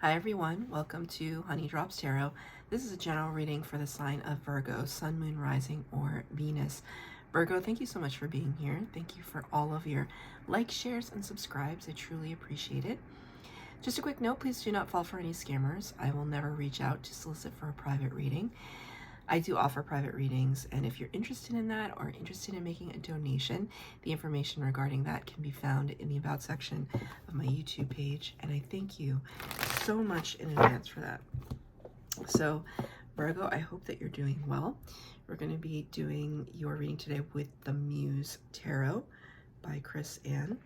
Hi everyone, welcome to Honey Drops Tarot. This is a general reading for the sign of Virgo, Sun, Moon, Rising, or Venus. Virgo, thank you so much for being here. Thank you for all of your likes, shares, and subscribes. I truly appreciate it. Just a quick note, please do not fall for any scammers. I will never reach out to solicit for a private reading. I do offer private readings, and if you're interested in that or interested in making a donation, the information regarding that can be found in the About section of my YouTube page, and I thank you so much in advance for that. So, Virgo, I hope that you're doing well. We're going to be doing your reading today with the Muse Tarot by Chris Ann,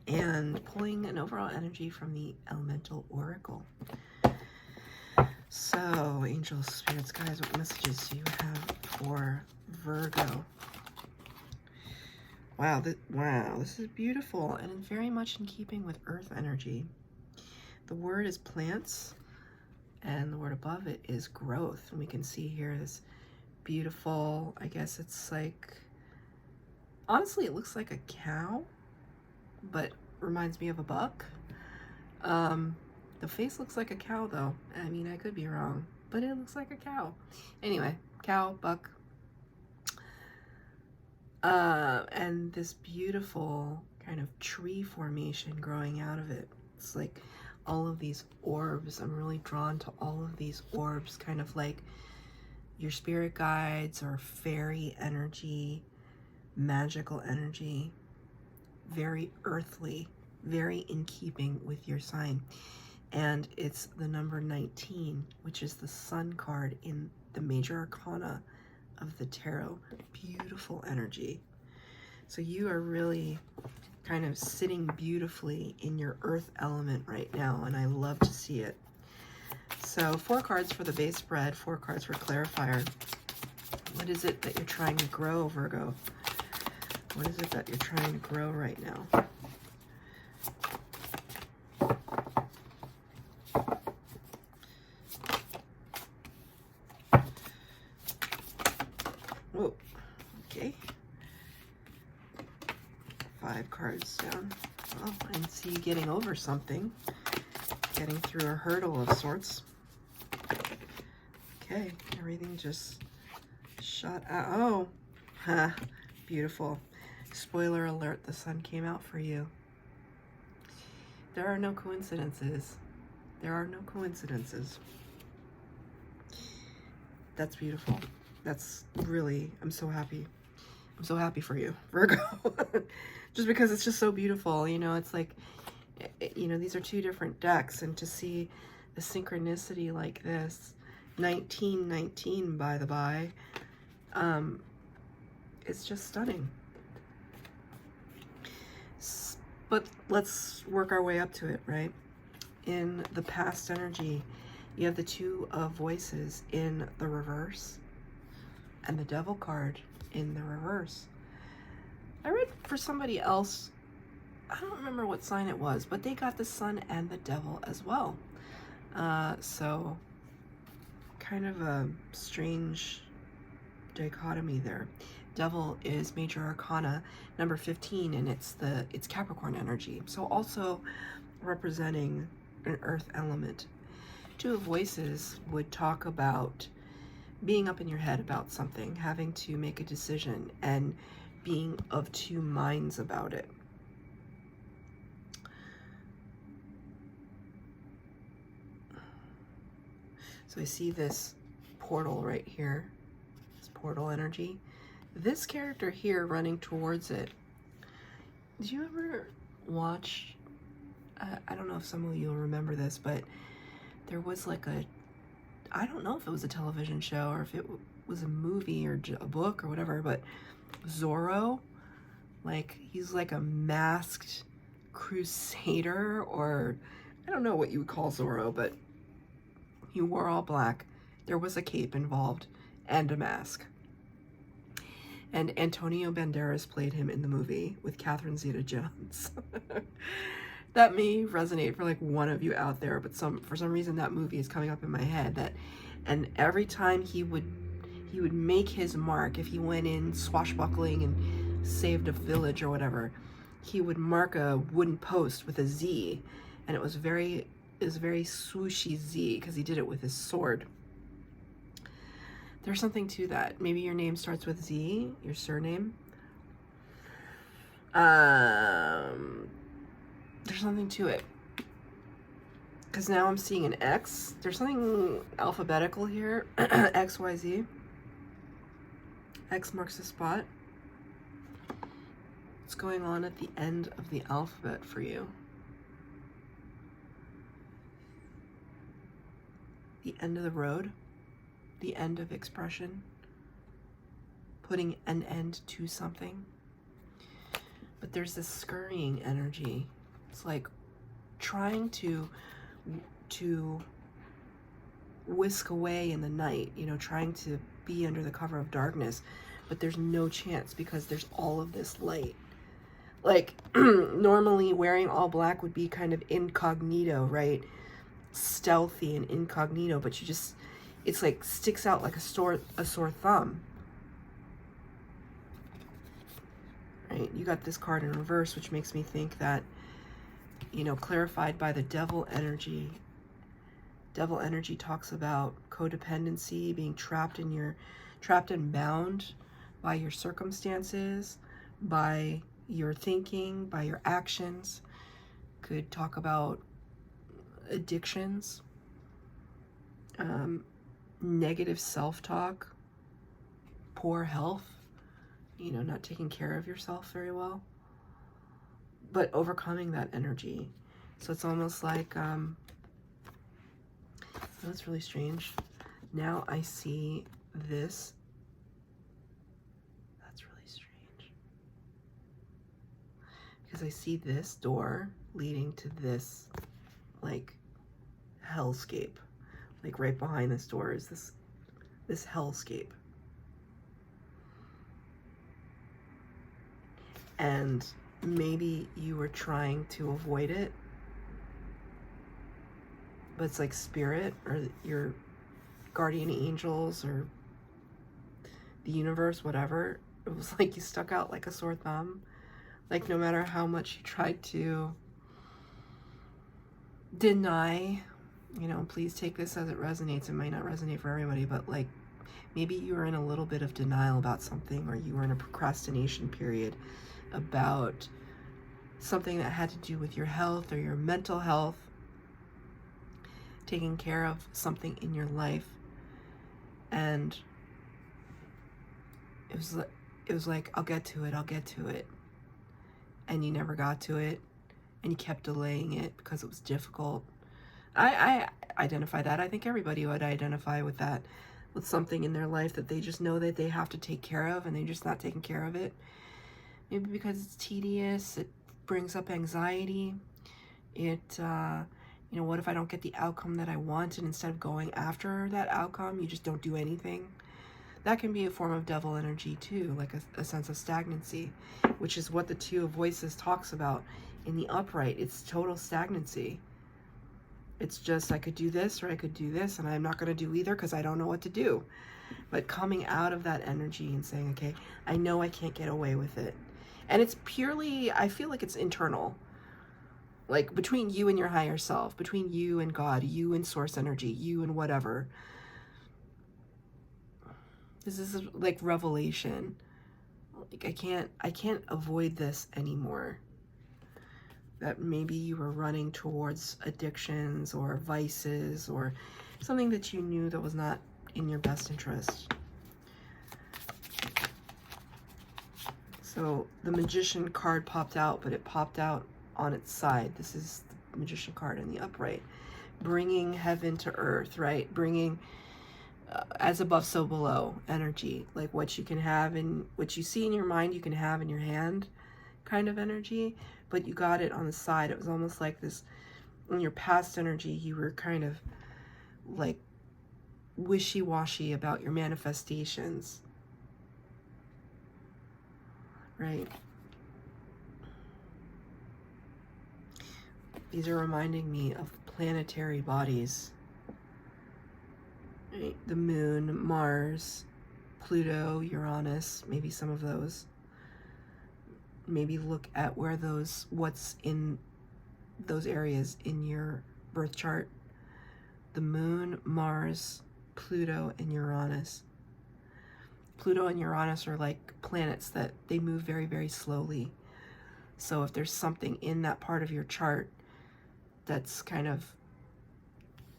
and pulling an overall energy from the Elemental Oracle. So, angels, spirits, guys, what messages do you have for Virgo? Wow, this is beautiful and very much in keeping with earth energy. The word is plants, and the word above it is growth. And we can see here this beautiful, I guess it's like, honestly, it looks like a cow, but reminds me of a buck. The face looks like a cow, though. I mean, I could be wrong, but it looks like a cow. Anyway, cow, buck. And this beautiful kind of tree formation growing out of it. It's like all of these orbs. I'm really drawn to all of these orbs, kind of like your spirit guides or fairy energy, magical energy, very earthly, very in keeping with your sign. And it's the number 19, which is the Sun card in the major arcana of the tarot. Beautiful energy. So you are really kind of sitting beautifully in your earth element right now, and I love to see it. So 4 cards for the base spread, 4 cards for clarifier. What is it that you're trying to grow, Virgo? What is it that you're trying to grow right now? Whoa, okay. 5 cards down. Well, I see you getting over something. Getting through a hurdle of sorts. Okay, everything just shot out. Oh, huh, beautiful. Spoiler alert, the sun came out for you. There are no coincidences. There are no coincidences. That's beautiful. That's really, I'm so happy. I'm so happy for you, Virgo. Just because it's just so beautiful, you know, it's like, you know, these are 2 different decks, and to see the synchronicity like this, 1919 by the by, it's just stunning. But let's work our way up to it, right? In the past energy, you have the 2 of voices in the reverse, and the devil card in the reverse. I read for somebody else, I don't remember what sign it was, but they got the sun and the devil as well. So kind of a strange dichotomy there. Devil is major arcana number 15, and it's Capricorn energy. So also representing an earth element. 2 of voices would talk about being up in your head about something, having to make a decision, and being of 2 minds about it. So I see this portal right here, this portal energy. This character here running towards it. Did you ever watch, I don't know if some of you will remember this, but there was like I don't know if it was a television show or if it was a movie or a book or whatever, but Zorro, like he's like a masked crusader, or I don't know what you would call Zorro, but he wore all black. There was a cape involved and a mask. And Antonio Banderas played him in the movie with Catherine Zeta-Jones. That may resonate for like one of you out there, but for some reason that movie is coming up in my head. And every time he would make his mark, if he went in swashbuckling and saved a village or whatever, he would mark a wooden post with a Z, and it was very is very swooshy Z because he did it with his sword. There's something to that. Maybe your name starts with Z, your surname. There's something to it. Because now I'm seeing an X. There's something alphabetical here. X, Y, Z. X marks the spot. What's going on at the end of the alphabet for you? The end of the road. The end of expression. Putting an end to something. But there's this scurrying energy. It's like trying to whisk away in the night, you know, trying to be under the cover of darkness, but there's no chance because there's all of this light. Like normally wearing all black would be kind of incognito, right? Stealthy and incognito, but you just, it's like sticks out like a sore thumb. Right? You got this card in reverse, which makes me think that, you know, clarified by the devil energy. Devil energy talks about codependency, being trapped and bound by your circumstances, by your thinking, by your actions. Could talk about addictions, negative self-talk, poor health, you know, not taking care of yourself very well, but overcoming that energy. So it's almost like, that's really strange. Now I see this. That's really strange. Because I see this door leading to this, like, hellscape. Like right behind this door is this hellscape. And maybe you were trying to avoid it, but it's like spirit or your guardian angels or the universe, whatever. It was like you stuck out like a sore thumb. Like no matter how much you tried to deny, you know, please take this as it resonates. It might not resonate for everybody, but like maybe you were in a little bit of denial about something, or you were in a procrastination period about something that had to do with your health or your mental health, taking care of something in your life. And it was like, I'll get to it. And you never got to it, and you kept delaying it because it was difficult. I identify that. I think everybody would identify with that, with something in their life that they just know that they have to take care of, and they're just not taking care of it. Maybe because it's tedious, it brings up anxiety. It, you know, what if I don't get the outcome that I want, and instead of going after that outcome, you just don't do anything? That can be a form of devil energy too, like a sense of stagnancy, which is what the Two of Voices talks about in the upright. It's total stagnancy. It's just, I could do this or I could do this, and I'm not going to do either because I don't know what to do. But coming out of that energy and saying, okay, I know I can't get away with it. And it's purely, I feel like it's internal. Like between you and your higher self, between you and God, you and source energy, you and whatever. This is like revelation. Like I can't avoid this anymore. That maybe you were running towards addictions or vices or something that you knew that was not in your best interest. So the Magician card popped out, but it popped out on its side. This is the Magician card in the upright. Bringing heaven to earth, right? Bringing as above, so below energy. Like what you can have and what you see in your mind, you can have in your hand kind of energy. But you got it on the side. It was almost like this, in your past energy, you were kind of like wishy-washy about your manifestations. Right? These are reminding me of planetary bodies. Right? The moon, Mars, Pluto, Uranus, maybe some of those. Maybe look at where what's in those areas in your birth chart, the moon, Mars, Pluto, and Uranus. Pluto and Uranus are like planets that they move very, very slowly. So if there's something in that part of your chart that's kind of,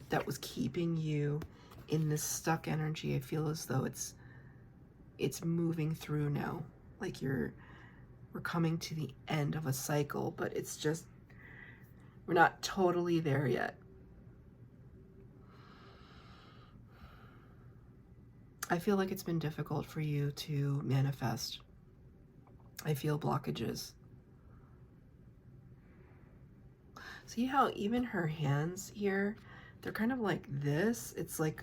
that was keeping you in this stuck energy, I feel as though it's moving through now. Like we're coming to the end of a cycle, but it's just, we're not totally there yet. I feel like it's been difficult for you to manifest. I feel blockages. See how even her hands here, they're kind of like this. It's like,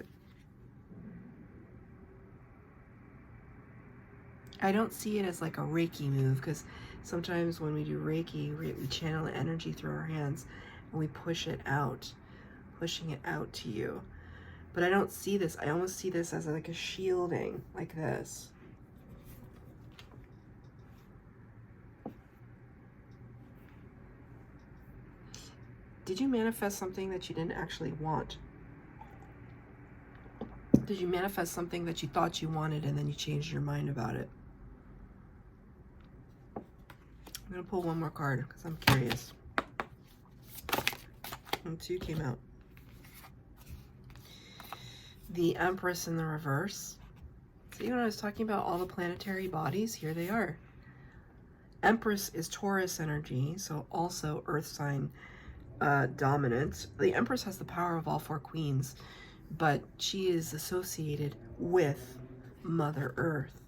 I don't see it as like a Reiki move, because sometimes when we do Reiki, we channel energy through our hands and we push it out, pushing it out to you. But I don't see this. I almost see this as like a shielding, like this. Did you manifest something that you didn't actually want? Did you manifest something that you thought you wanted and then you changed your mind about it? I'm going to pull one more card because I'm curious. And 2 came out. The Empress in the reverse. See, when I was talking about all the planetary bodies, here they are. Empress is Taurus energy, so also earth sign dominant. The Empress has the power of all 4 queens, but she is associated with Mother Earth.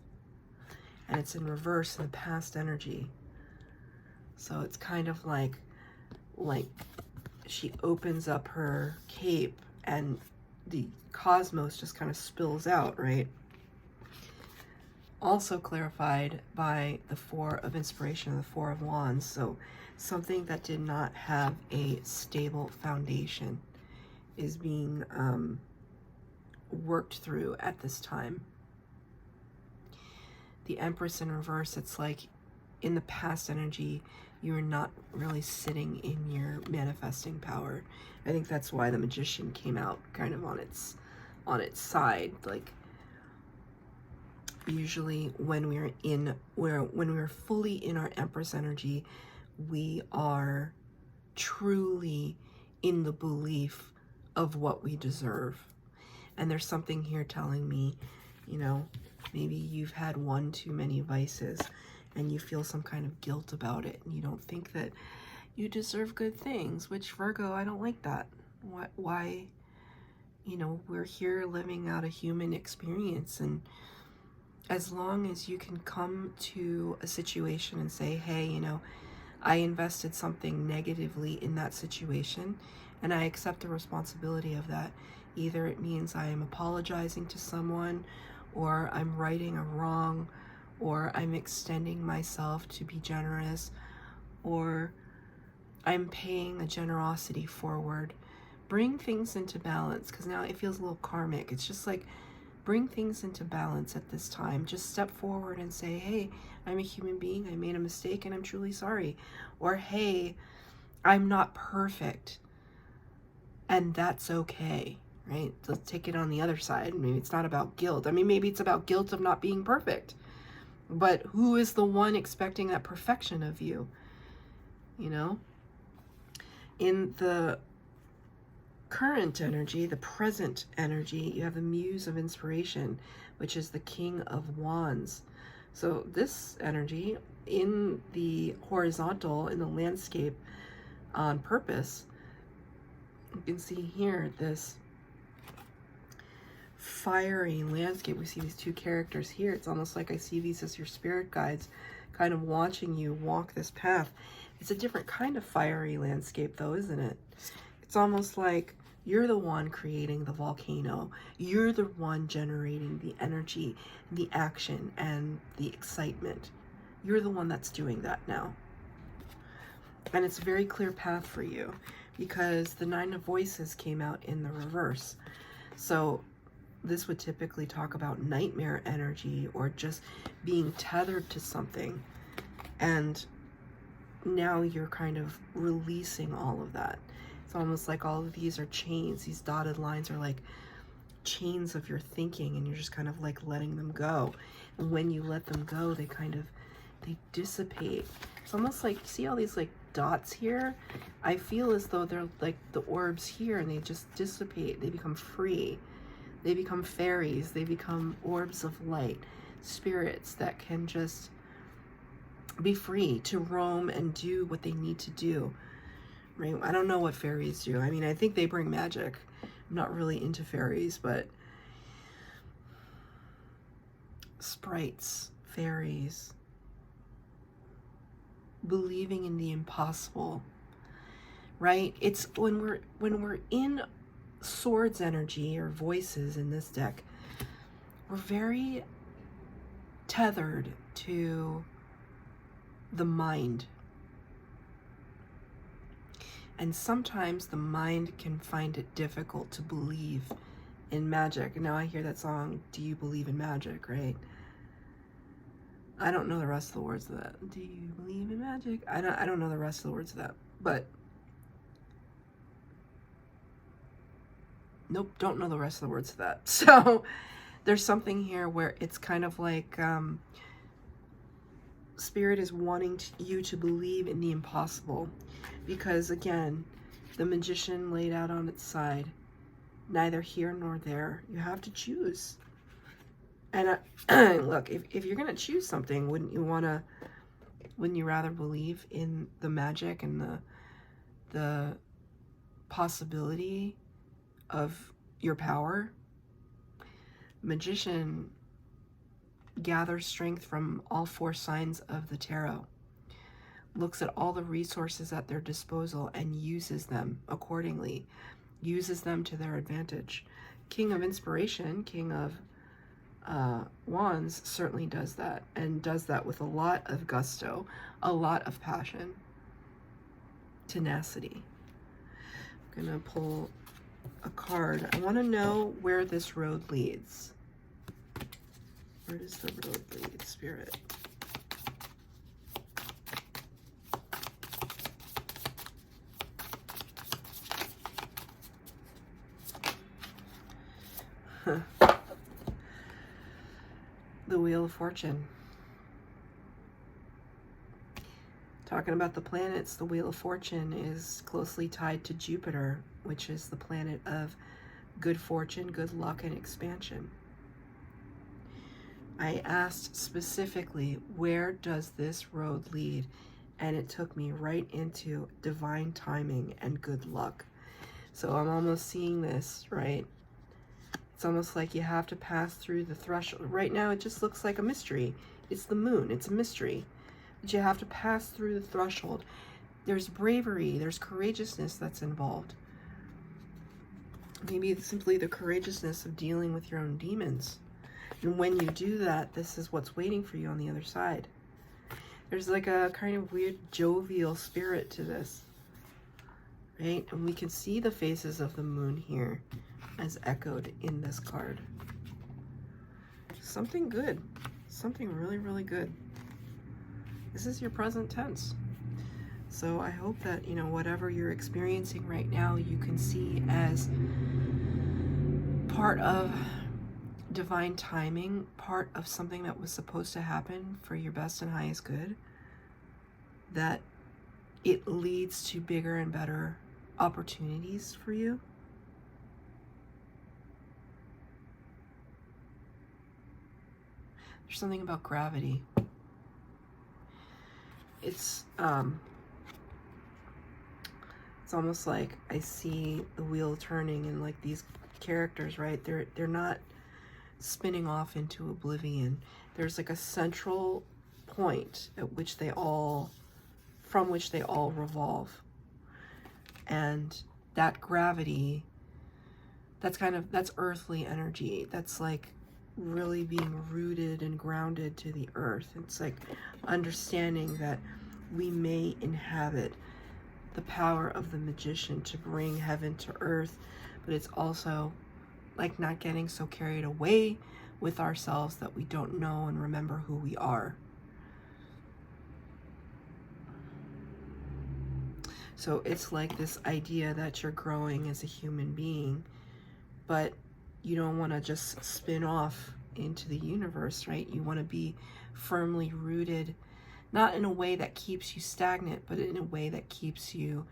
And it's in reverse in the past energy. So it's kind of like she opens up her cape and the cosmos just kind of spills out, right? Also clarified by the 4 of Inspiration and the 4 of Wands. So something that did not have a stable foundation is being worked through at this time. The Empress in reverse, it's like in the past energy, you're not really sitting in your manifesting power. I think that's why the Magician came out kind of on its side. Like usually when we're fully in our Empress energy, we are truly in the belief of what we deserve. And there's something here telling me, you know, maybe you've had one too many vices and you feel some kind of guilt about it, and you don't think that you deserve good things, which, Virgo, I don't like that. Why? You know, we're here living out a human experience, and as long as you can come to a situation and say, hey, you know, I invested something negatively in that situation, and I accept the responsibility of that. Either it means I am apologizing to someone, or I'm righting a wrong, or I'm extending myself to be generous, or I'm paying a generosity forward. Bring things into balance, because now it feels a little karmic. It's just like, bring things into balance at this time. Just step forward and say, hey, I'm a human being. I made a mistake and I'm truly sorry. Or, hey, I'm not perfect. And that's okay, right? Let's take it on the other side. Maybe it's not about guilt. I mean, maybe it's about guilt of not being perfect. But who is the one expecting that perfection of you? You know? In the current energy, the present energy, you have the Muse of Inspiration, which is the King of Wands. So this energy in the horizontal, in the landscape on purpose, you can see here this fiery landscape. We see these 2 characters here. It's almost like I see these as your spirit guides kind of watching you walk this path. It's a different kind of fiery landscape though, isn't it? It's almost like you're the one creating the volcano. You're the one generating the energy, the action, and the excitement. You're the one that's doing that now. And it's a very clear path for you because the 9 of Voices came out in the reverse. So this would typically talk about nightmare energy or just being tethered to something. And now you're kind of releasing all of that. It's almost like all of these are chains. These dotted lines are like chains of your thinking, and you're just kind of like letting them go. And when you let them go, they dissipate. It's almost like, see all these like dots here? I feel as though they're like the orbs here, and they just dissipate. They become free. They become fairies. They become orbs of light, spirits that can just be free to roam and do what they need to do. Right? I don't know what fairies do. I mean, I think they bring magic. I'm not really into fairies, but sprites, fairies, believing in the impossible, right? It's when we're in swords energy or voices in this deck, we're very tethered to the mind. And sometimes the mind can find it difficult to believe in magic. Now I hear that song, Do You Believe in Magic, right? I don't know the rest of the words of that. Do you believe in magic? I don't know the rest of the words of that. But nope, don't know the rest of the words of that. So there's something here where it's kind of like Spirit is wanting you to believe in the impossible. Because again, the Magician laid out on its side, neither here nor there. You have to choose. And look, if you're going to choose something, wouldn't you rather believe in the magic and the possibility of your power? Magician gathers strength from all 4 signs of the tarot, looks at all the resources at their disposal and uses them accordingly, uses them to their advantage. King of Inspiration, King of Wands certainly does that, and does that with a lot of gusto, a lot of passion, tenacity. I'm gonna pull a card. I want to know where this road leads. Where does the road lead, Spirit? The Wheel of Fortune. Talking about the planets, the Wheel of Fortune is closely tied to Jupiter, which is the planet of good fortune, good luck, and expansion. I asked specifically, where does this road lead? And it took me right into divine timing and good luck. So I'm almost seeing this, right? It's almost like you have to pass through the threshold. Right now, it just looks like a mystery. It's the moon. It's a mystery. But you have to pass through the threshold. There's bravery. There's courageousness that's involved. Maybe it's simply the courageousness of dealing with your own demons. And when you do that, this is what's waiting for you on the other side. There's like a kind of weird jovial spirit to this, right? And we can see the phases of the moon here as echoed in this card. Something good. Something really, really good. This is your present tense. So I hope that, you know, whatever you're experiencing right now, you can see as part of divine timing, part of something that was supposed to happen for your best and highest good, that it leads to bigger and better opportunities for you. There's something about gravity. It's almost like I see the wheel turning, and like these characters, right? They're not spinning off into oblivion. There's like a central point at which from which they all revolve. And that gravity, that's earthly energy. That's like really being rooted and grounded to the earth. It's like understanding that we may inhabit the power of the magician to bring heaven to earth, but it's also like not getting so carried away with ourselves that we don't know and remember who we are. So it's like this idea that you're growing as a human being, but you don't want to just spin off into the universe, right? You want to be firmly rooted, not in a way that keeps you stagnant, but in a way that keeps you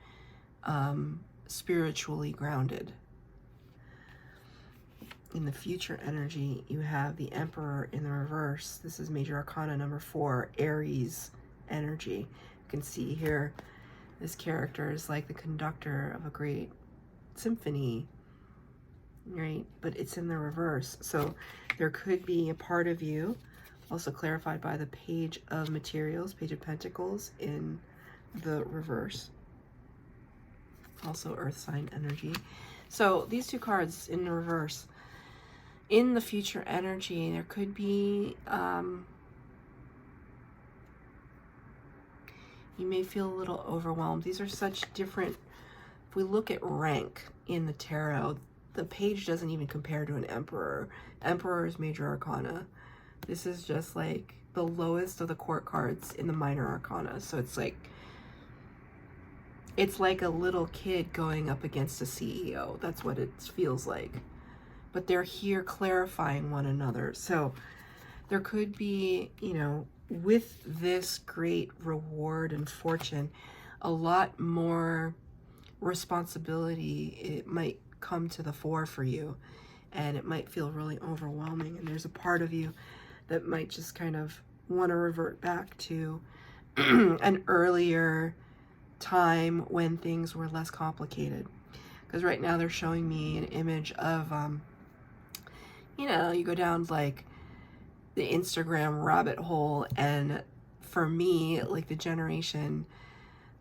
spiritually grounded. In the future energy, you have the Emperor in the reverse. This is Major Arcana number 4, Aries energy. You can see here, this character is like the conductor of a great symphony, right? But it's in the reverse. So there could be a part of you, also clarified by the Page of Materials, Page of Pentacles in the reverse. Also earth sign energy. So these two cards in the reverse. In the future energy, there could be, you may feel a little overwhelmed. These are such different, if we look at rank in the tarot, the page doesn't even compare to an emperor. Emperor is major arcana. This is just like the lowest of the court cards in the minor arcana. So it's like a little kid going up against a CEO. That's what it feels like. But they're here clarifying one another. So there could be, you know, with this great reward and fortune, a lot more responsibility. It might come to the fore for you, and it might feel really overwhelming. And there's a part of you that might just kind of want to revert back to an earlier time when things were less complicated. Because right now they're showing me an image of, you know, you go down like the Instagram rabbit hole, and for me, like the generation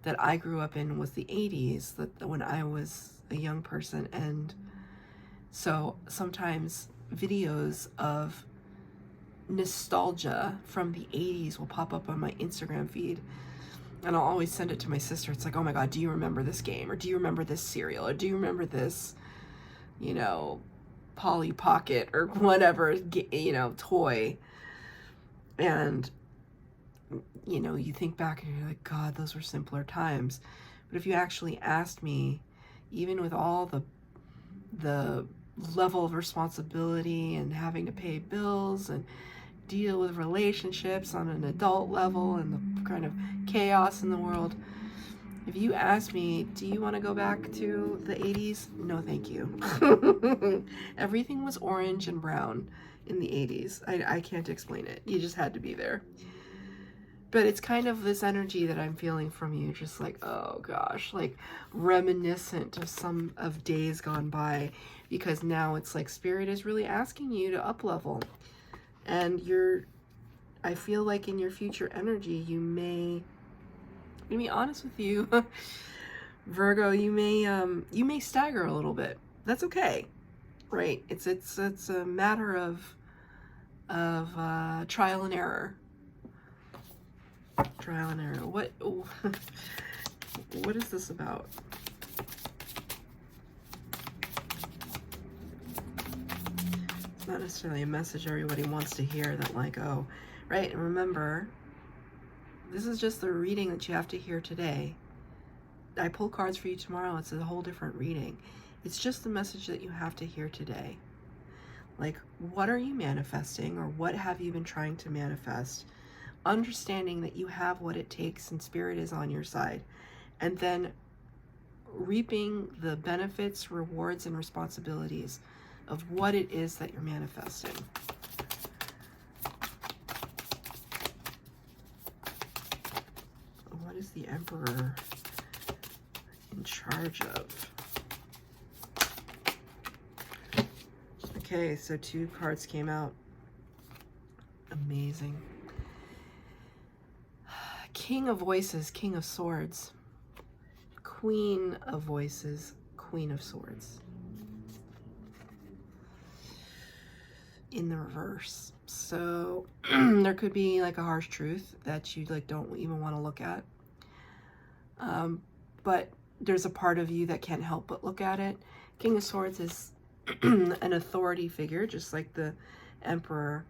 that I grew up in was the 80s, that when I was a young person. And so sometimes videos of nostalgia from the 80s will pop up on my Instagram feed, and I'll always send it to my sister. It's like, oh my God, do you remember this game? Or do you remember this cereal? Or do you remember this, you know, Polly Pocket or whatever, you know, toy? And, you know, you think back and you're like, God, those were simpler times. But if you actually asked me, even with all the level of responsibility and having to pay bills and deal with relationships on an adult level and the kind of chaos in the world, if you ask me, do you want to go back to the 80s? No, thank you. Everything was orange and brown in the 80s. I can't explain it. You just had to be there. But it's kind of this energy that I'm feeling from you, just like, oh gosh, like reminiscent of some of days gone by, because now it's like Spirit is really asking you to up level. And I feel like in your future energy, you may, to be honest with you, Virgo, you may stagger a little bit. That's okay, right? It's a matter of trial and error. Trial and error. What is this about? It's not necessarily a message everybody wants to hear, that like, oh, right? And remember, this is just the reading that you have to hear today. I pull cards for you tomorrow. It's a whole different reading. It's just the message that you have to hear today. Like, what are you manifesting, or what have you been trying to manifest? Understanding that you have what it takes and Spirit is on your side, and then reaping the benefits, rewards, and responsibilities of what it is that you're manifesting. What is the Emperor in charge of? Okay, so 2 cards came out. Amazing. King of Voices, King of Swords. Queen of Voices, Queen of Swords. In the reverse. So there could be like a harsh truth that you like don't even want to look at. But there's a part of you that can't help but look at it. King of Swords is an authority figure, just like the Emperor.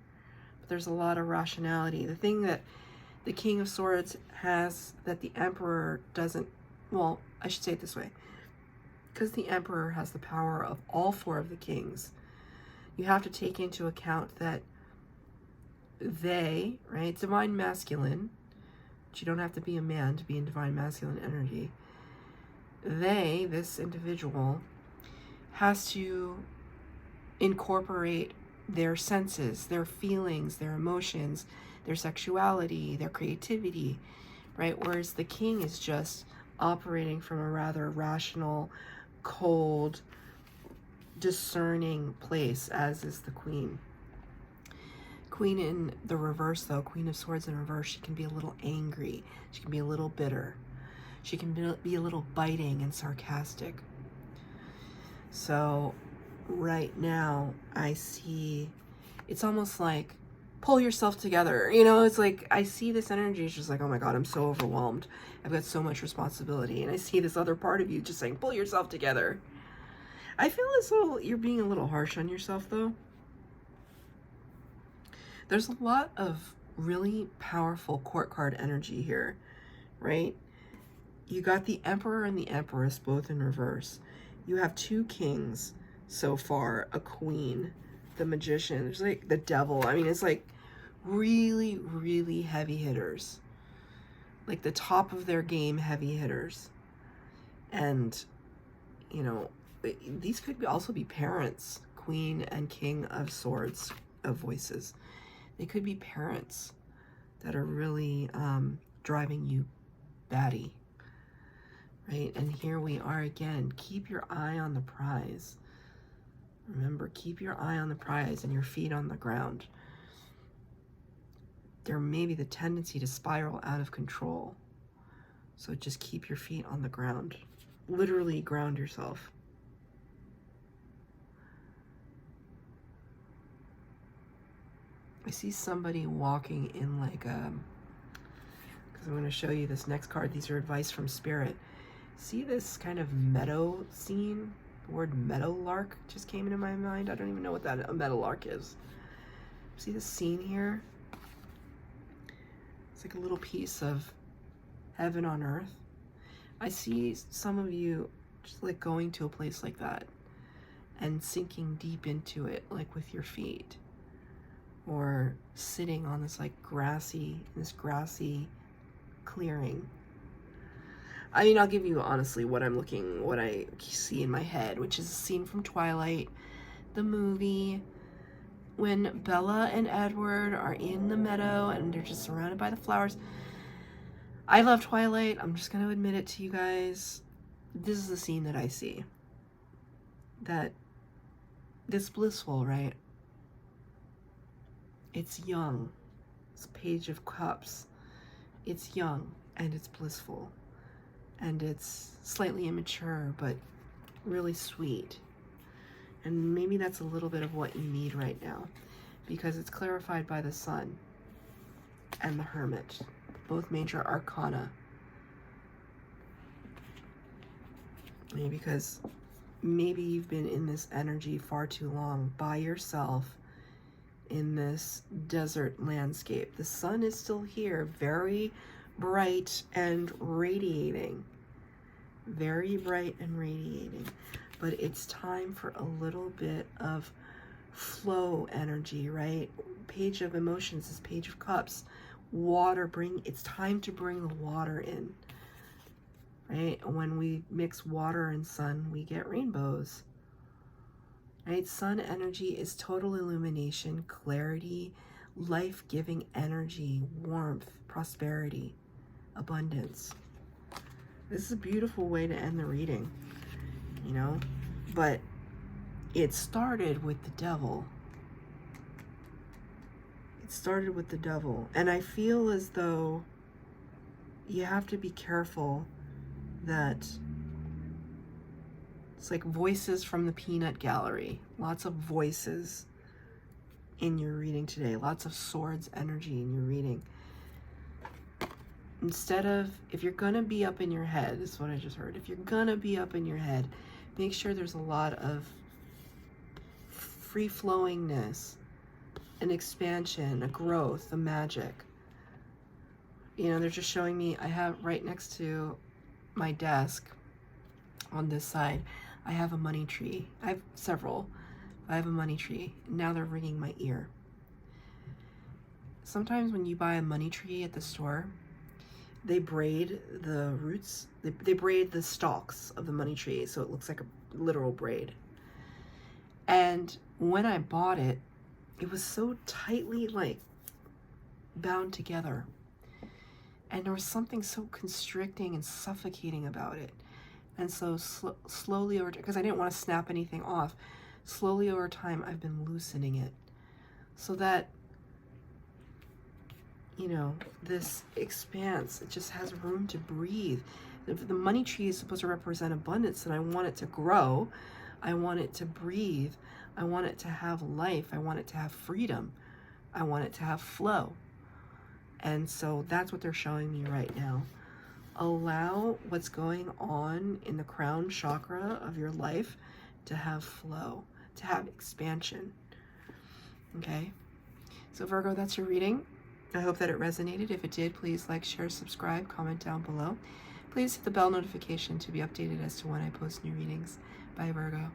But there's a lot of rationality. The thing that the King of Swords has that the Emperor doesn't well, I should say it this way. Because the Emperor has the power of all 4 of the kings, you have to take into account that they, right, divine masculine, but you don't have to be a man to be in divine masculine energy. They, this individual, has to incorporate their senses, their feelings, their emotions, their sexuality, their creativity, right? Whereas the king is just operating from a rather rational, cold, discerning place, as is the queen. Queen in the reverse, though, Queen of Swords in reverse, she can be a little angry. She can be a little bitter. She can be a little biting and sarcastic. So right now I see, it's almost like, pull yourself together. You know, it's like, I see this energy. It's just like, oh my God, I'm so overwhelmed. I've got so much responsibility. And I see this other part of you just saying, pull yourself together. I feel as though you're being a little harsh on yourself, though. There's a lot of really powerful court card energy here, right? You got the Emperor and the Empress both in reverse. You have 2 kings so far, a queen, the Magician. There's like the Devil. I mean, it's like really, really heavy hitters. Like the top of their game heavy hitters. And, you know, these could also be parents, Queen and King of Swords, of Voices. They could be parents that are really driving you batty, right? And here we are again. Keep your eye on the prize. Remember, keep your eye on the prize and your feet on the ground. There may be the tendency to spiral out of control. So just keep your feet on the ground. Literally ground yourself. I see somebody walking in like a, because I'm going to show you this next card. These are advice from Spirit. See this kind of meadow scene? The word meadowlark just came into my mind. I don't even know what that a meadowlark is. See this scene here? It's like a little piece of heaven on earth. I see some of you just like going to a place like that and sinking deep into it, like with your feet. Or sitting on this like grassy clearing. I mean, I'll give you honestly what I see in my head, which is a scene from Twilight, the movie, when Bella and Edward are in the meadow and they're just surrounded by the flowers. I love Twilight. I'm just going to admit it to you guys. This is the scene that I see. That's blissful, right? It's young. It's a Page of Cups. It's young and it's blissful. And it's slightly immature, but really sweet. And maybe that's a little bit of what you need right now, because it's clarified by the Sun and the Hermit, both major arcana. Maybe because maybe you've been in this energy far too long by yourself in this desert landscape. The sun is still here, very bright and radiating. Very bright and radiating. But it's time for a little bit of flow energy, right? Page of Emotions is Page of Cups. Water, it's time to bring the water in, right? When we mix water and sun, we get rainbows. Right? Sun energy is total illumination, clarity, life-giving energy, warmth, prosperity, abundance. This is a beautiful way to end the reading, you know? But it started with the devil. It started with the devil. And I feel as though you have to be careful that it's like voices from the peanut gallery. Lots of voices in your reading today. Lots of swords energy in your reading. Instead of, if you're going to be up in your head, this is what I just heard. If you're going to be up in your head, make sure there's a lot of free-flowingness, an expansion, a growth, a magic. You know, they're just showing me, I have right next to my desk on this side, I have a money tree. I have several. I have a money tree. Now they're ringing my ear. Sometimes when you buy a money tree at the store, they braid the roots. They braid the stalks of the money tree so it looks like a literal braid. And when I bought it, it was so tightly like bound together. And there was something so constricting and suffocating about it. And so slowly over, because I didn't want to snap anything off, slowly over time, I've been loosening it so that, you know, this expanse, it just has room to breathe. If the money tree is supposed to represent abundance, and I want it to grow, I want it to breathe, I want it to have life, I want it to have freedom, I want it to have flow. And so that's what they're showing me right now. Allow what's going on in the crown chakra of your life to have flow, to have expansion. Okay? So Virgo, that's your reading. I hope that it resonated. If it did, please like, share, subscribe, comment down below. Please hit the bell notification to be updated as to when I post new readings. Bye, Virgo.